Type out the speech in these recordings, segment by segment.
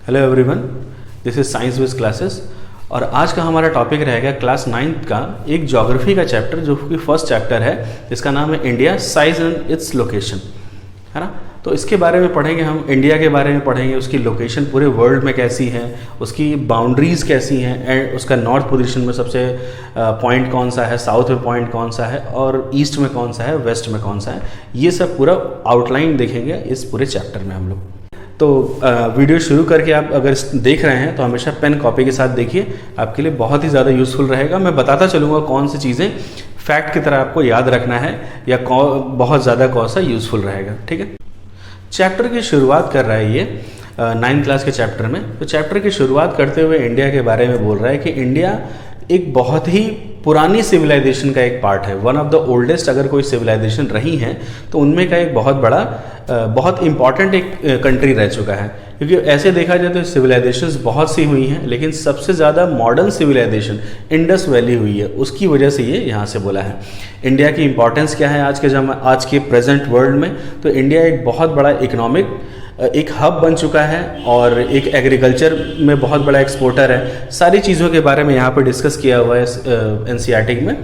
Hello everyone, this is science based classes. और आज का हमारा टॉपिक रहेगा क्लास 9th का एक ज्योग्राफी का चैप्टर जो कि फर्स्ट चैप्टर है, जिसका नाम है India size and its location, है ना। तो इसके बारे में पढ़ेंगे हम, इंडिया के बारे में पढ़ेंगे, उसकी लोकेशन पूरे वर्ल्ड में कैसी है, उसकी बाउंड्रीज़ कैसी हैं, एंड उसका नॉर्थ पोजीशन में सबसे पॉइंट कौन सा है, साउथ में पॉइंट कौन सा है, और ईस्ट में कौन सा है, वेस्ट में कौन सा है। ये सब पूरा आउटलाइन देखेंगे इस पूरे चैप्टर में हम लोग। तो वीडियो शुरू करके आप अगर देख रहे हैं तो हमेशा पेन कॉपी के साथ देखिए, आपके लिए बहुत ही ज़्यादा यूज़फुल रहेगा। मैं बताता चलूँगा कौन सी चीज़ें फैक्ट की तरह आपको याद रखना है या बहुत ज़्यादा कौन सा यूज़फुल रहेगा, ठीक है। चैप्टर की शुरुआत कर रहा है ये 9th क्लास के चैप्टर में। तो चैप्टर की शुरुआत करते हुए इंडिया के बारे में बोल रहा है कि इंडिया एक बहुत ही पुरानी सिविलाइजेशन का एक पार्ट है, वन ऑफ द ओल्डेस्ट। अगर कोई सिविलाइजेशन रही है तो उनमें का एक बहुत बड़ा बहुत इंपॉर्टेंट एक कंट्री रह चुका है। क्योंकि ऐसे देखा जाए तो सिविलाइजेशंस बहुत सी हुई हैं, लेकिन सबसे ज़्यादा मॉडर्न सिविलाइजेशन इंडस वैली हुई है, उसकी वजह से ये यहाँ से बोला है। इंडिया की इंपॉर्टेंस क्या है आज के प्रेजेंट वर्ल्ड में, तो इंडिया एक बहुत बड़ा इकोनॉमिक एक हब बन चुका है और एक एग्रीकल्चर में बहुत बड़ा एक्सपोर्टर है। सारी चीज़ों के बारे में यहाँ पर डिस्कस किया हुआ है एनसीईआरटी में,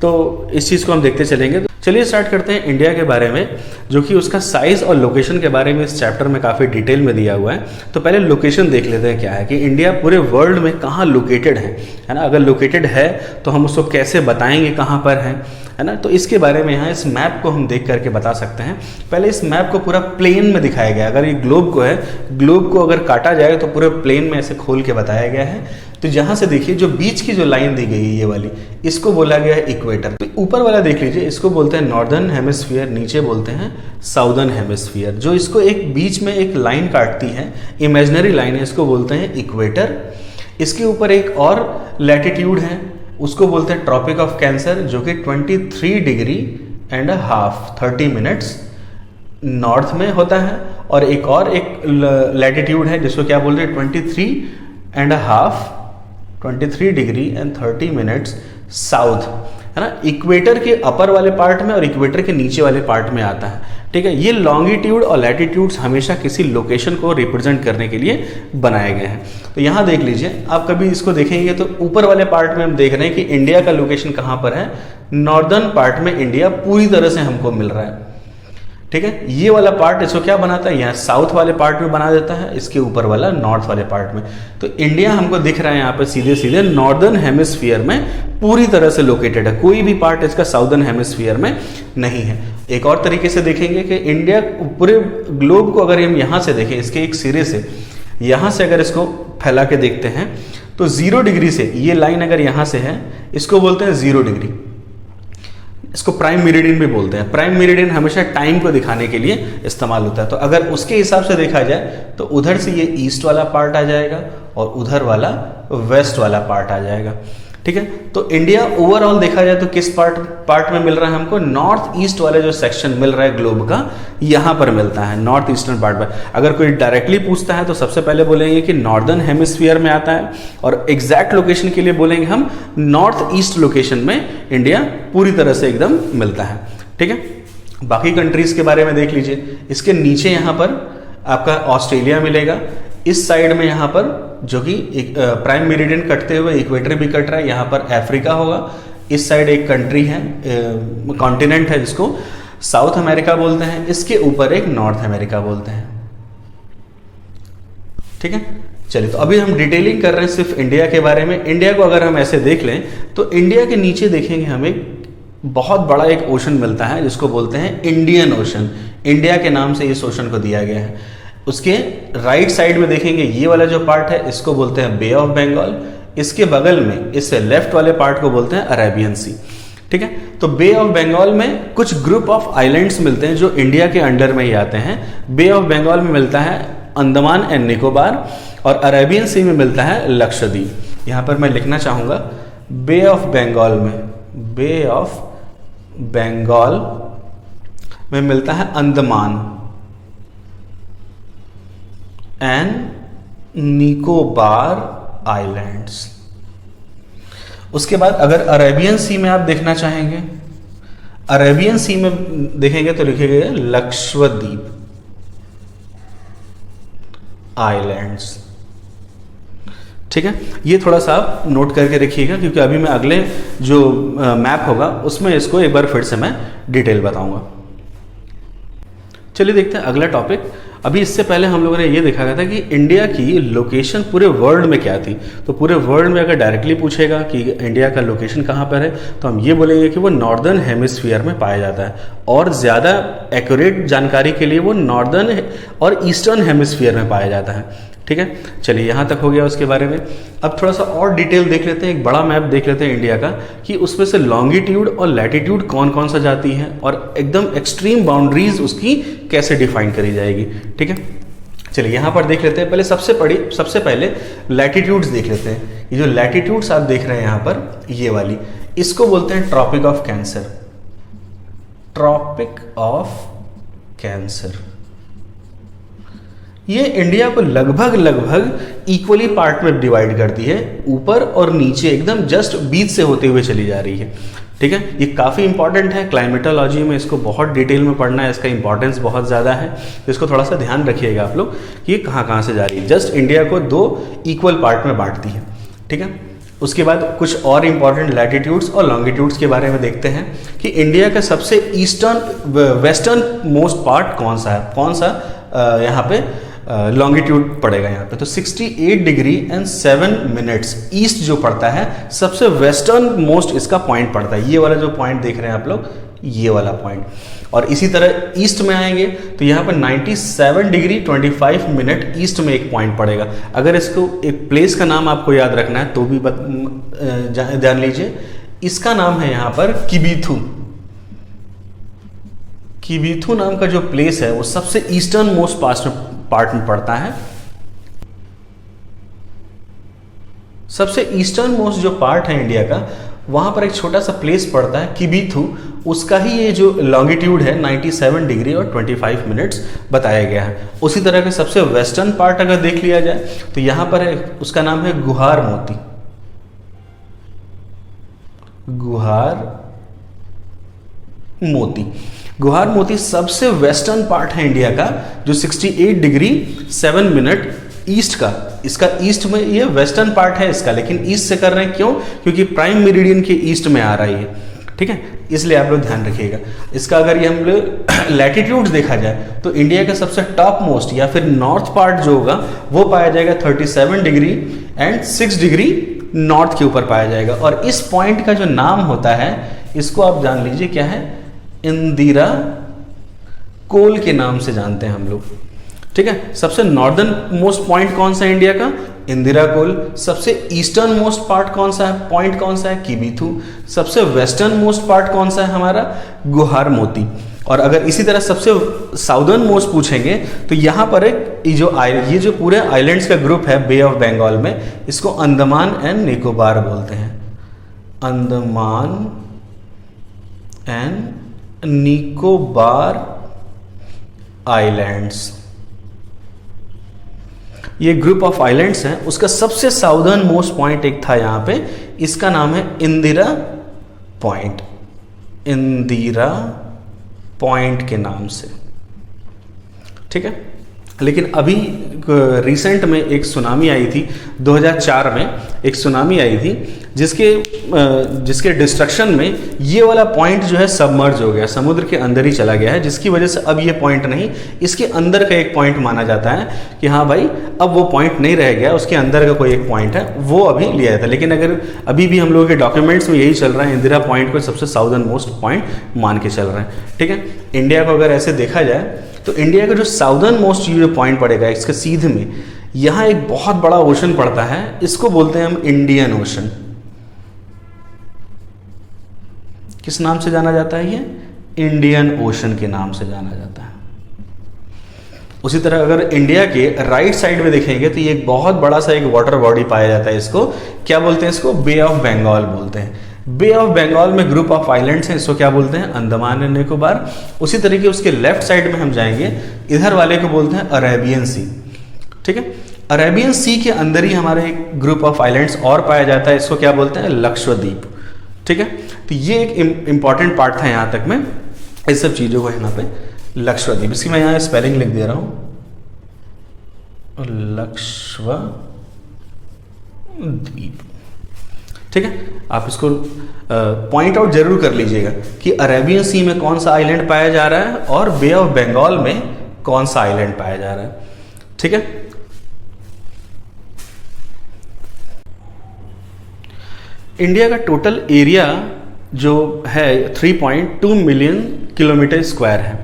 तो इस चीज़ को हम देखते चलेंगे। तो चलिए स्टार्ट करते हैं इंडिया के बारे में, जो कि उसका साइज़ और लोकेशन के बारे में इस चैप्टर में काफ़ी डिटेल में दिया हुआ है। तो पहले लोकेशन देख लेते हैं क्या है कि इंडिया पूरे वर्ल्ड में कहाँ लोकेटेड है ना। अगर लोकेटेड है तो हम उसको कैसे बताएंगे कहाँ पर है ना। तो इसके बारे में यहाँ इस मैप को हम देख करके बता सकते हैं। पहले इस मैप को पूरा प्लेन में दिखाया गया। अगर ये ग्लोब को है, ग्लोब को अगर काटा जाए तो पूरे प्लेन में ऐसे खोल के बताया गया है। तो जहाँ से देखिए जो बीच की जो लाइन दी गई है ये वाली, इसको बोला गया है इक्वेटर। तो ऊपर वाला देख लीजिए, इसको बोलते हैं नॉर्दर्न हेमिस्फीयर, नीचे बोलते हैं साउदर्न हेमिस्फीयर। जो इसको एक बीच में एक लाइन काटती है, इमेजिनरी लाइन है, इसको बोलते हैं इक्वेटर। इसके ऊपर एक और लैटिट्यूड है, उसको बोलते हैं ट्रॉपिक ऑफ कैंसर, जो कि 23 degree and half 30 minutes north में होता है। और एक लैटिट्यूड है जिसको क्या बोलते हैं 23 डिग्री एंड 30 मिनट्स साउथ, है ना। इक्वेटर के अपर वाले पार्ट में और इक्वेटर के नीचे वाले पार्ट में आता है, ठीक है। ये लॉन्गिट्यूड और लैटिट्यूड्स हमेशा किसी लोकेशन को रिप्रेजेंट करने के लिए बनाए गए हैं। तो यहाँ देख लीजिए, आप कभी इसको देखेंगे तो ऊपर वाले पार्ट में हम देख रहे हैं कि इंडिया का लोकेशन कहाँ पर है। नॉर्दर्न पार्ट में इंडिया पूरी तरह से हमको मिल रहा है, ठीक है। ये वाला पार्ट इसको क्या बनाता है, यहाँ साउथ वाले पार्ट में बना देता है, इसके ऊपर वाला नॉर्थ वाले पार्ट में। तो इंडिया हमको दिख रहा है यहाँ पे सीधे सीधे नॉर्दर्न हेमिस्फीयर में पूरी तरह से लोकेटेड है। कोई भी पार्ट इसका साउदर्न हेमिस्फीयर में नहीं है। एक और तरीके से देखेंगे कि इंडिया पूरे ग्लोब को अगर हम यहाँ से देखें, इसके एक सिरे से यहाँ से अगर इसको फैला के देखते हैं तो 0 डिग्री से ये लाइन अगर यहाँ से है, इसको बोलते हैं 0 डिग्री। इसको प्राइम मेरिडियन भी बोलते हैं। प्राइम मेरिडियन हमेशा टाइम को दिखाने के लिए इस्तेमाल होता है। तो अगर उसके हिसाब से देखा जाए तो उधर से ये ईस्ट वाला पार्ट आ जाएगा और उधर वाला वेस्ट वाला पार्ट आ जाएगा, ठीक है। तो इंडिया ओवरऑल देखा जाए तो किस पार्ट में मिल रहा है हमको, नॉर्थ ईस्ट वाले जो सेक्शन मिल रहा है ग्लोब का, यहाँ पर मिलता है नॉर्थ ईस्टर्न पार्ट पर। अगर कोई डायरेक्टली पूछता है तो सबसे पहले बोलेंगे कि नॉर्दर्न हेमिस्फीयर में आता है, और एग्जैक्ट लोकेशन के लिए बोलेंगे हम नॉर्थ ईस्ट लोकेशन में इंडिया पूरी तरह से एकदम मिलता है, ठीक है। बाकी कंट्रीज के बारे में देख लीजिए, इसके नीचे यहाँ पर आपका ऑस्ट्रेलिया मिलेगा। इस साइड में यहाँ पर जो कि एक प्राइम मेरिडियन कटते हुए इक्वेटर भी कट रहा है, यहाँ पर अफ्रीका होगा। इस साइड एक कंट्री है, कॉन्टिनेंट है, जिसको साउथ अमेरिका बोलते हैं। इसके ऊपर एक नॉर्थ अमेरिका बोलते हैं, ठीक है। चलिए, तो अभी हम डिटेलिंग कर रहे हैं सिर्फ इंडिया के बारे में। इंडिया को अगर हम ऐसे देख लें तो इंडिया के नीचे देखेंगे हमें बहुत बड़ा एक ओशन मिलता है, जिसको बोलते हैं इंडियन ओशन। इंडिया के नाम से इस ओशन को दिया गया है। उसके राइट साइड में देखेंगे ये वाला जो पार्ट है, इसको बोलते हैं बे ऑफ बंगाल। इसके बगल में इससे लेफ्ट वाले पार्ट को बोलते हैं अरेबियन सी, ठीक है। तो बे ऑफ बंगाल में कुछ ग्रुप ऑफ आइलैंड्स मिलते हैं जो इंडिया के अंडर में ही आते हैं। बे ऑफ बंगाल में मिलता है अंडमान एंड निकोबार, और अरेबियन सी में मिलता है लक्षद्वीप। यहाँ पर मैं लिखना चाहूँगा, बे ऑफ बंगाल में मिलता है अंडमान एंड निकोबार आइलैंड्स। उसके बाद अगर अरेबियन सी में आप देखना चाहेंगे, अरेबियन सी में देखेंगे तो लिखेंगे लक्षद्वीप आइलैंड्स, ठीक है, ये थोड़ा सा आप नोट करके रखिएगा, क्योंकि अभी मैं अगले जो मैप होगा उसमें इसको एक बार फिर से मैं डिटेल बताऊंगा। चलिए देखते हैं अगला टॉपिक। अभी इससे पहले हम लोगों ने ये देखा गया था कि इंडिया की लोकेशन पूरे वर्ल्ड में क्या थी। तो पूरे वर्ल्ड में अगर डायरेक्टली पूछेगा कि इंडिया का लोकेशन कहाँ पर है, तो हम ये बोलेंगे कि वो नॉर्दर्न हेमिस्फीयर में पाया जाता है, और ज़्यादा एक्यूरेट जानकारी के लिए वो नॉर्दर्न और ईस्टर्न हेमिस्फीयर में पाया जाता है। ठीक है, चलिए यहाँ तक हो गया उसके बारे में। अब थोड़ा सा और डिटेल देख लेते हैं, एक बड़ा मैप देख लेते हैं इंडिया का, कि उसमें से लॉन्गिट्यूड और लैटिट्यूड कौन कौन सा जाती है, और एकदम एक्सट्रीम बाउंड्रीज उसकी कैसे डिफाइन करी जाएगी। ठीक है, चलिए यहाँ पर देख लेते हैं। पहले सबसे पहले लैटिट्यूड्स देख लेते हैं। ये जो लैटिट्यूड्स आप देख रहे हैं यहाँ पर, ये वाली, इसको बोलते हैं tropic of cancer. Tropic of cancer ये इंडिया को लगभग इक्वली पार्ट में डिवाइड करती है, ऊपर और नीचे एकदम जस्ट बीच से होते हुए चली जा रही है। ठीक है, ये काफ़ी इंपॉर्टेंट है, क्लाइमेटोलॉजी में इसको बहुत डिटेल में पढ़ना है, इसका इंपॉर्टेंस बहुत ज़्यादा है, तो इसको थोड़ा सा ध्यान रखिएगा आप लोग कि ये कहाँ से जा रही है। जस्ट इंडिया को 2 इक्वल पार्ट में बांटती है। ठीक है, उसके बाद कुछ और इंपॉर्टेंट लैटिट्यूड्स और लॉन्गिट्यूड्स के बारे में देखते हैं कि इंडिया का सबसे वेस्टर्न मोस्ट पार्ट कौन सा है, कौन सा यहाँ पे लॉन्गिट्यूड पड़ेगा यहाँ पे। तो 68 डिग्री एंड 7 मिनट्स ईस्ट जो पड़ता है, सबसे वेस्टर्न मोस्ट इसका पॉइंट पड़ता है। ये वाला जो पॉइंट देख रहे हैं आप लोग, ये वाला पॉइंट। और इसी तरह ईस्ट में आएंगे तो यहाँ पर 97 डिग्री 25 मिनट ईस्ट में एक पॉइंट पड़ेगा। अगर इसको एक प्लेस का नाम आपको याद रखना है तो भी जान लीजिए, इसका नाम है यहाँ पर किबीथू। किबीथू नाम का जो प्लेस है वो सबसे ईस्टर्न मोस्ट पार्ट में पड़ता है। सबसे ईस्टर्न मोस्ट जो पार्ट है इंडिया का, वहां पर एक छोटा सा प्लेस पड़ता है किबीथू, उसका ही ये जो लॉन्गिट्यूड है 97 डिग्री और 25 मिनट्स बताया गया है। उसी तरह के सबसे वेस्टर्न पार्ट अगर देख लिया जाए तो यहां पर है, उसका नाम है गुहार मोती। गुहार मोती सबसे वेस्टर्न पार्ट है इंडिया का, जो 68 डिग्री 7 मिनट ईस्ट का, इसका ईस्ट में, ये वेस्टर्न पार्ट है इसका, लेकिन ईस्ट से कर रहे हैं क्यों? क्योंकि प्राइम मेरिडियन के ईस्ट में आ रही है। ठीक है, इसलिए आप लोग ध्यान रखिएगा इसका। अगर ये हम लोग लैटिट्यूड्स देखा जाए तो इंडिया का सबसे टॉप मोस्ट या फिर नॉर्थ पार्ट जो होगा वो पाया जाएगा 37 डिग्री एंड 6 डिग्री नॉर्थ के ऊपर पाया जाएगा। और इस पॉइंट का जो नाम होता है, इसको आप जान लीजिए क्या है, इंदिरा कोल के नाम से जानते हैं हम लोग। ठीक है, सबसे नॉर्दर्न मोस्ट पॉइंट कौन सा है इंडिया का? इंदिरा कोल। सबसे ईस्टर्न मोस्ट पार्ट कौन सा है, पॉइंट कौन सा है? किबीथू। सबसे वेस्टर्न मोस्ट पार्ट कौन सा है हमारा? गुहार मोती। और अगर इसी तरह सबसे साउदर्न मोस्ट पूछेंगे तो यहाँ पर एक ये जो पूरे आइलैंड्स का ग्रुप है बे ऑफ बंगाल में, इसको अंडमान एंड निकोबार बोलते हैं। अंडमान एंड निकोबार आइलैंड्स, ये ग्रुप ऑफ आइलैंड्स हैं। उसका सबसे साउदर्न मोस्ट पॉइंट एक था यहाँ पे, इसका नाम है इंदिरा पॉइंट। इंदिरा पॉइंट के नाम से। ठीक है, लेकिन अभी रिसेंट में एक सुनामी आई थी, 2004 में एक सुनामी आई थी, जिसके डिस्ट्रक्शन में ये वाला पॉइंट जो है सबमर्ज हो गया, समुद्र के अंदर ही चला गया है, जिसकी वजह से अब ये पॉइंट नहीं, इसके अंदर का एक पॉइंट माना जाता है कि हाँ भाई अब वो पॉइंट नहीं रह गया, उसके अंदर का कोई एक पॉइंट है, वो अभी लिया जाता है। लेकिन अगर अभी भी हम लोगों के डॉक्यूमेंट्स में यही चल रहा है, इंदिरा पॉइंट को सबसे साउदर्न मोस्ट पॉइंट मान के चल रहे हैं। ठीक है, इंडिया को अगर ऐसे देखा जाए तो इंडिया का जो साउदर्न मोस्ट जो पॉइंट पड़ेगा इसके सीधे में, यहाँ एक बहुत बड़ा ओशन पड़ता है, इसको बोलते हैं हम इंडियन ओशन। किस नाम से जाना जाता है? ये इंडियन ओशन के नाम से जाना जाता है। उसी तरह अगर इंडिया के राइट साइड में देखेंगे तो ये एक बहुत बड़ा सा एक वाटर बॉडी पाया जाता है, इसको क्या बोलते हैं? इसको बे ऑफ बंगाल बोलते हैं। बे ऑफ बंगाल में ग्रुप ऑफ आइलैंड्स हैं, इसको क्या बोलते हैं? अंडमान एंड निकोबार। उसी तरीके उसके लेफ्ट साइड में हम जाएंगे, इधर वाले को बोलते हैं अरेबियन सी। ठीक है, अरेबियन सी के अंदर ही हमारे एक ग्रुप ऑफ आइलैंड्स और पाया जाता है, इसको क्या बोलते हैं? लक्षद्वीप। ठीक है, तो ये एक इंपॉर्टेंट पार्ट था यहाँ तक में इस सब चीज़ों को यहाँ पे, लक्षद्वीप। इसकी मैं यहाँ स्पेलिंग लिख दे रहा हूँ, द्वीप। ठीक है, आप इसको पॉइंट आउट जरूर कर लीजिएगा कि अरेबियन सी में कौन सा आइलैंड पाया जा रहा है और बे ऑफ बंगाल में कौन सा आइलैंड पाया जा रहा है। ठीक है, इंडिया का टोटल एरिया जो है 3.2 मिलियन किलोमीटर स्क्वायर है,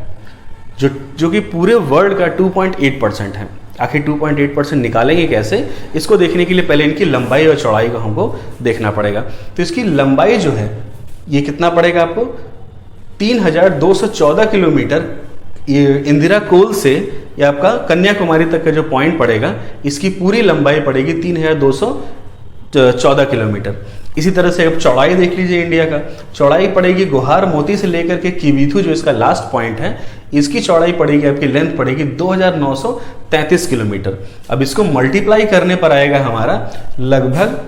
जो कि पूरे वर्ल्ड का 2.8% है। आखिर 2.8% निकालेंगे कैसे, इसको देखने के लिए पहले इनकी लंबाई और चौड़ाई को हमको देखना पड़ेगा। तो इसकी लंबाई जो है ये कितना पड़ेगा आपको, 3214 किलोमीटर। ये इंदिरा कोल से या आपका कन्याकुमारी तक का जो पॉइंट पड़ेगा, इसकी पूरी लंबाई पड़ेगी 3214 किलोमीटर। इसी तरह से अब चौड़ाई देख लीजिए इंडिया का, चौड़ाई पड़ेगी गुहार मोती से लेकर के किबीथू जो इसका लास्ट पॉइंट है, इसकी चौड़ाई पड़ेगी, आपकी लेंथ पड़ेगी 2933 किलोमीटर। अब इसको मल्टीप्लाई करने पर आएगा हमारा लगभग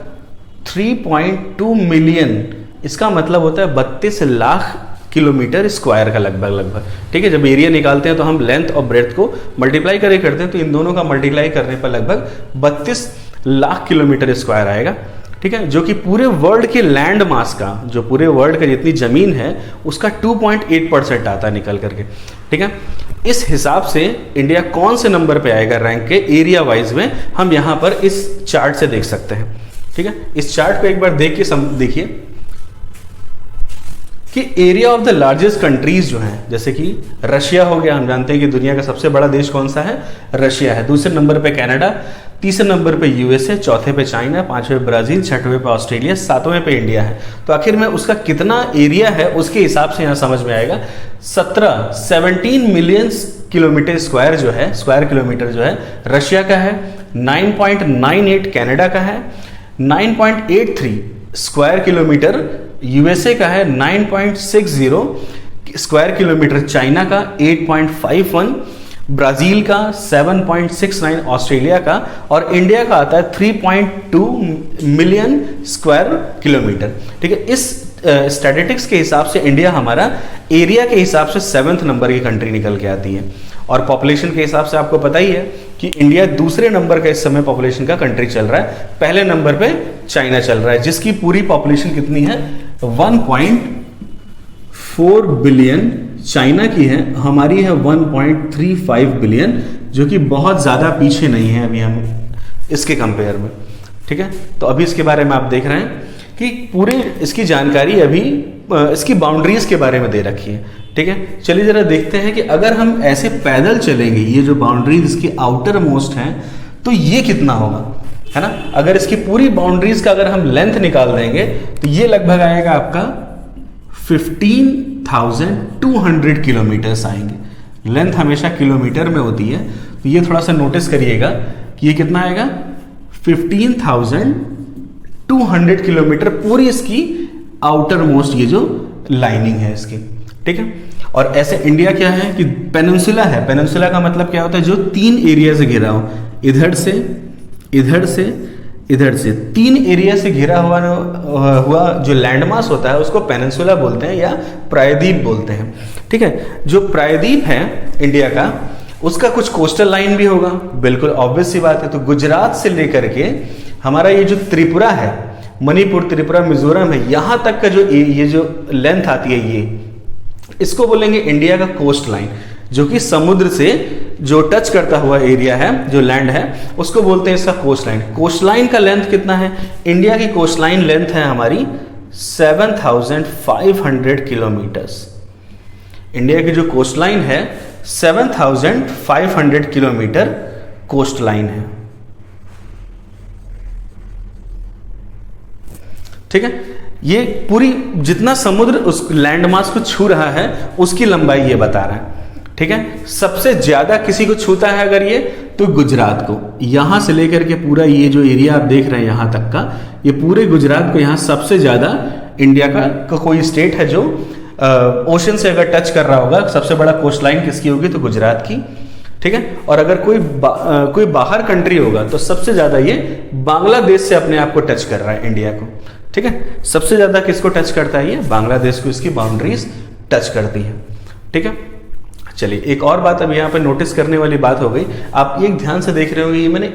3.2 मिलियन। इसका मतलब होता है 32 लाख किलोमीटर स्क्वायर का लगभग। ठीक है, जब एरिया निकालते हैं तो हम लेंथ और ब्रेथ को मल्टीप्लाई करते हैं, तो इन दोनों का मल्टीप्लाई करने पर लगभग 32 लाख किलोमीटर स्क्वायर आएगा। ठीक है, जो कि पूरे वर्ल्ड के लैंड मास का, जो पूरे वर्ल्ड का जितनी जमीन है उसका 2.8% आता है निकल करके। ठीक है, इस हिसाब से इंडिया कौन से नंबर पे आएगा रैंक के एरिया वाइज में, हम यहां पर इस चार्ट से देख सकते हैं। ठीक है, इस चार्ट को एक बार देख के देखिए कि area of the largest countries जो हैं, जैसे कि रशिया हो गया, हम जानते हैं कि दुनिया का सबसे बड़ा देश कौन सा है, रशिया है। दूसरे नंबर पे कनाडा, तीसरे नंबर पे यूएसए, चौथे पे चाइना, पांचवें ब्राजील, छठवें पे ऑस्ट्रेलिया, सातवें पे इंडिया है। तो आखिर में उसका कितना एरिया है उसके हिसाब से यहाँ समझ में आएगा। 17 मिलियन किलोमीटर स्क्वायर जो है, स्क्वायर किलोमीटर जो है रशिया का है, 9.98 कनाडा का है, 9.83 स्क्वायर किलोमीटर यूएसए का है, 9.60 स्क्वायर किलोमीटर चाइना का, 8.51 ब्राजील का, 7.69 ऑस्ट्रेलिया का, और इंडिया का आता है 3.2 मिलियन स्क्वायर किलोमीटर। ठीक है, इस स्टैटिस्टिक्स के हिसाब से इंडिया हमारा एरिया के हिसाब से 7वें नंबर की कंट्री निकल के आती है। और पॉपुलेशन के हिसाब से आपको पता ही है कि इंडिया दूसरे नंबर का इस समय पॉपुलेशन का कंट्री चल रहा है, पहले नंबर पे चाइना चल रहा है, जिसकी पूरी पॉपुलेशन कितनी है, 1.4 बिलियन चाइना की है, हमारी है 1.35 बिलियन, जो कि बहुत ज़्यादा पीछे नहीं है अभी हम इसके कंपेयर में। ठीक है, तो अभी इसके बारे में आप देख रहे हैं कि पूरे इसकी जानकारी अभी इसकी बाउंड्रीज के बारे में दे रखी है। ठीक है, चलिए जरा देखते हैं कि अगर हम ऐसे पैदल चलेंगे, ये जो बाउंड्रीज इसकी आउटर मोस्ट हैं, तो ये कितना होगा, है ना। अगर इसकी पूरी बाउंड्रीज का अगर हम लेंथ निकाल देंगे तो ये लगभग आएगा आपका 15,200 किलोमीटर्स आएंगे। लेंथ हमेशा किलोमीटर में होती है, तो ये थोड़ा सा नोटिस करिएगा कि ये कितना आएगा, 15,200 किलोमीटर पूरी इसकी आउटर मोस्ट ये जो लाइनिंग है इसकी। ठीक है, और ऐसे इंडिया क्या है कि पेनिनसुला है। पेनिनसुला का मतलब क्या होता है, जो 3 एरिया से घिरा हो, इधर से, इधर से, इधर से, 3 एरिया से घिरा हुआ जो लैंडमास होता है उसको पेनिनसुला बोलते हैं या प्रायद्वीप बोलते हैं। ठीक है, जो प्रायद्वीप है इंडिया का, उसका कुछ कोस्टल लाइन भी होगा, बिल्कुल ऑब्वियस सी बात है। तो गुजरात से लेकर के हमारा ये जो त्रिपुरा है, मणिपुर, त्रिपुरा, मिजोरम है, यहां तक का जो ये जो लेंथ आती है, ये इसको बोलेंगे इंडिया का कोस्ट लाइन, जो कि समुद्र से जो टच करता हुआ एरिया है, जो लैंड है, उसको बोलते हैं इसका कोस्ट लाइन। कोस्ट लाइन का लेंथ कितना है, इंडिया की कोस्ट लाइन लेंथ है हमारी 7,500 किलोमीटर्स। इंडिया की जो कोस्ट लाइन है 7,500 किलोमीटर कोस्ट लाइन है। ठीक है, ये पूरी जितना समुद्र उस लैंडमास को छू रहा है उसकी लंबाई ये बता रहा है। ठीक है, सबसे ज्यादा किसी को छूता है अगर ये, तो गुजरात को, यहां से लेकर के पूरा ये जो एरिया आप देख रहे हैं यहां तक का, ये पूरे गुजरात को यहां सबसे ज्यादा इंडिया का कोई स्टेट है जो ओशन से अगर टच कर रहा होगा, सबसे बड़ा कोस्ट लाइन किसकी होगी, तो गुजरात की। ठीक है, और अगर कोई बाहर कंट्री होगा तो सबसे ज्यादा ये बांग्लादेश से अपने आप को टच कर रहा है इंडिया को। ठीक है, सबसे ज्यादा किसको टच करता है, ये बांग्लादेश को इसकी बाउंड्रीज टच करती है। ठीक है, चलिए एक और बात अब यहाँ पे नोटिस करने वाली बात हो गई। आप एक ध्यान से देख रहे होंगे, ये मैंने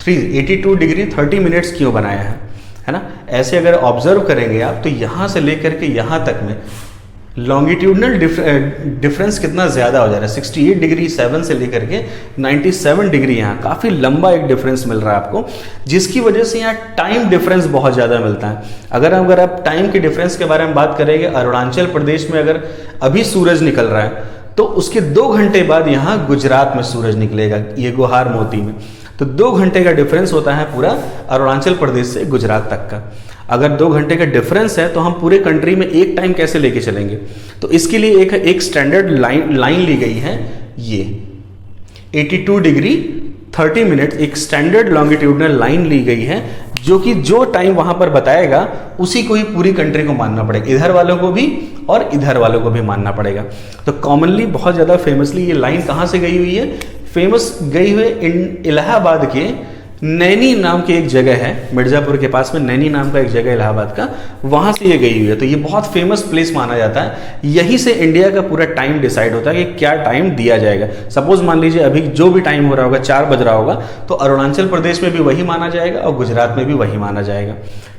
82 डिग्री 30 मिनट्स क्यों बनाया है ना। ऐसे अगर ऑब्जर्व करेंगे आप तो यहाँ से लेकर के यहाँ तक में लॉन्गिट्यूडनल डिफरेंस कितना ज़्यादा हो जा रहा है। 68 डिग्री 7 से लेकर के 97 डिग्री यहाँ काफ़ी लंबा एक डिफरेंस मिल रहा है आपको, जिसकी वजह से यहाँ टाइम डिफरेंस बहुत ज़्यादा मिलता है। अगर आप टाइम के डिफरेंस के बारे में बात करेंगे, अरुणाचल प्रदेश में अगर अभी सूरज निकल रहा है तो उसके 2 घंटे बाद यहाँ गुजरात में सूरज निकलेगा, ये गुहार मोती में। तो 2 घंटे का डिफरेंस होता है पूरा अरुणाचल प्रदेश से गुजरात तक का। अगर 2 घंटे का डिफरेंस है तो हम पूरे कंट्री में एक टाइम कैसे लेके चलेंगे। तो इसके लिए एक स्टैंडर्ड लाइन ली गई है, ये 82 डिग्री 30 मिनट एक स्टैंडर्ड लॉन्गिट्यूडनल लाइन ली गई है, जो कि जो टाइम वहां पर बताएगा उसी को ही पूरी कंट्री को मानना पड़ेगा, इधर वालों को भी और इधर वालों को भी मानना पड़ेगा। तो कॉमनली बहुत ज़्यादा फेमसली ये लाइन कहाँ से गई हुई है, फेमस गई हुई इलाहाबाद के नैनी नाम की एक जगह है, मिर्जापुर के पास में नैनी नाम का एक जगह इलाहाबाद का, वहां से ये गई हुई है। तो ये बहुत फेमस प्लेस माना जाता है, यहीं से इंडिया का पूरा टाइम डिसाइड होता है कि क्या टाइम दिया जाएगा। सपोज मान लीजिए अभी जो भी टाइम हो रहा होगा 4 बज रहा होगा, तो अरुणाचल प्रदेश में भी वही माना जाएगा और गुजरात में भी वही माना जाएगा।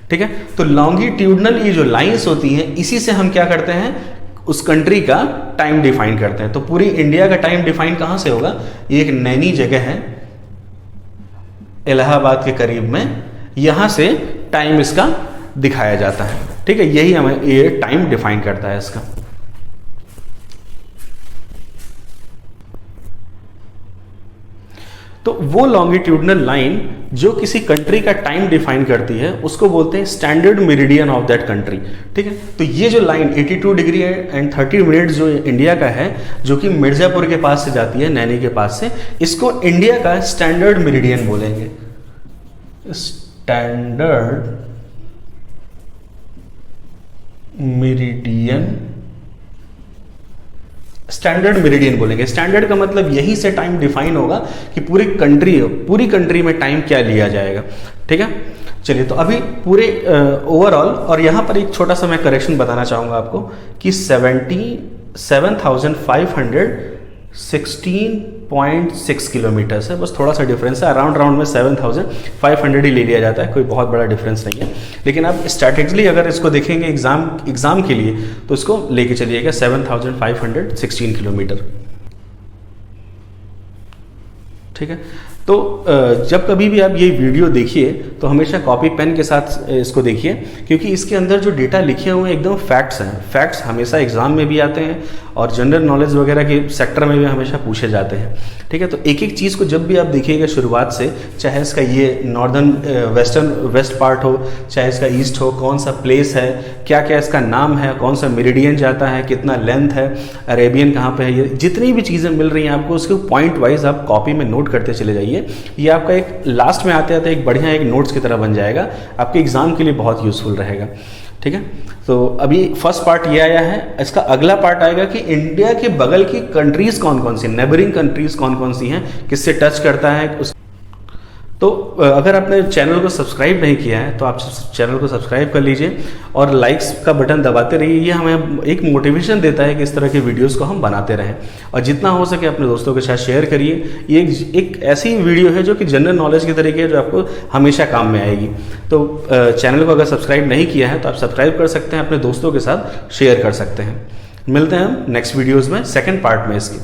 ठीक है, तो लॉन्गिट्यूडनल ये जो लाइन्स होती हैं, इसी से हम क्या करते हैं, उस कंट्री का टाइम डिफाइन करते हैं। तो पूरी इंडिया का टाइम डिफाइन कहाँ से होगा, ये एक नैनी जगह है इलाहाबाद के करीब में, यहां से टाइम इसका दिखाया जाता है। ठीक है, यही हमें ये टाइम डिफाइन करता है इसका। तो वो लॉन्गिट्यूडनल लाइन जो किसी कंट्री का टाइम डिफाइन करती है उसको बोलते हैं standard meridian of that country. ठीक है, तो ये जो लाइन 82 डिग्री एंड 30 मिनट्स जो इंडिया का है, जो कि मिर्जापुर के पास से जाती है, नैनी के पास से, इसको इंडिया का स्टैंडर्ड मेरिडियन बोलेंगे। स्टैंडर्ड मेरिडियन बोलेंगे। स्टैंडर्ड का मतलब यही से टाइम डिफाइन होगा कि पूरी कंट्री में टाइम क्या लिया जाएगा। ठीक है, चलिए तो अभी पूरे ओवरऑल, और यहां पर एक छोटा सा मैं करेक्शन बताना चाहूंगा आपको कि 77,516.6 किलोमीटर्स है, बस थोड़ा सा डिफरेंस है। राउंड में 7,500 ही ले लिया जाता है, कोई बहुत बड़ा डिफरेंस नहीं है। लेकिन आप स्ट्रैटेजिकली अगर इसको देखेंगे एग्जाम के लिए, तो इसको लेके चलिएगा 7,516 किलोमीटर। ठीक है, तो जब कभी भी आप ये वीडियो देखिए तो हमेशा कॉपी पेन के साथ इसको देखिए, क्योंकि इसके अंदर जो डेटा लिखे हुए हैं एकदम फैक्ट्स हैं। फैक्ट्स हमेशा एग्जाम में भी आते हैं और जनरल नॉलेज वगैरह के सेक्टर में भी हमेशा पूछे जाते हैं। ठीक है, तो एक एक चीज़ को जब भी आप देखिएगा शुरुआत से, चाहे इसका ये नॉर्दर्न वेस्ट पार्ट हो, चाहे इसका ईस्ट हो, कौन सा प्लेस है, क्या क्या इसका नाम है, कौन सा मेरिडियन जाता है, कितना लेंथ है, अरेबियन कहाँ पे है, ये जितनी भी चीज़ें मिल रही हैं आपको उसको पॉइंट वाइज आप कॉपी में नोट करते चले जाइए। ये आपका एक लास्ट में आते आते एक बढ़िया एक नोट्स की तरह बन जाएगा, आपके एग्जाम के लिए बहुत यूजफुल रहेगा। ठीक है, तो अभी फर्स्ट पार्ट ये आया है। इसका अगला पार्ट आएगा कि इंडिया के बगल की कंट्रीज कौन कौन सी, नेबरिंग कंट्रीज कौन कौन सी हैं, किससे टच करता है उस। तो अगर आपने चैनल को सब्सक्राइब नहीं किया है तो आप चैनल को सब्सक्राइब कर लीजिए और लाइक्स का बटन दबाते रहिए। ये हमें एक मोटिवेशन देता है कि इस तरह के वीडियोस को हम बनाते रहें, और जितना हो सके अपने दोस्तों के साथ शेयर करिए। ये एक ऐसी वीडियो है जो कि जनरल नॉलेज के तरीके है, जो आपको हमेशा काम में आएगी। तो चैनल को अगर सब्सक्राइब नहीं किया है तो आप सब्सक्राइब कर सकते हैं, अपने दोस्तों के साथ शेयर कर सकते हैं। मिलते हैं हम नेक्स्ट वीडियोज़ में, सेकेंड पार्ट में इसकी।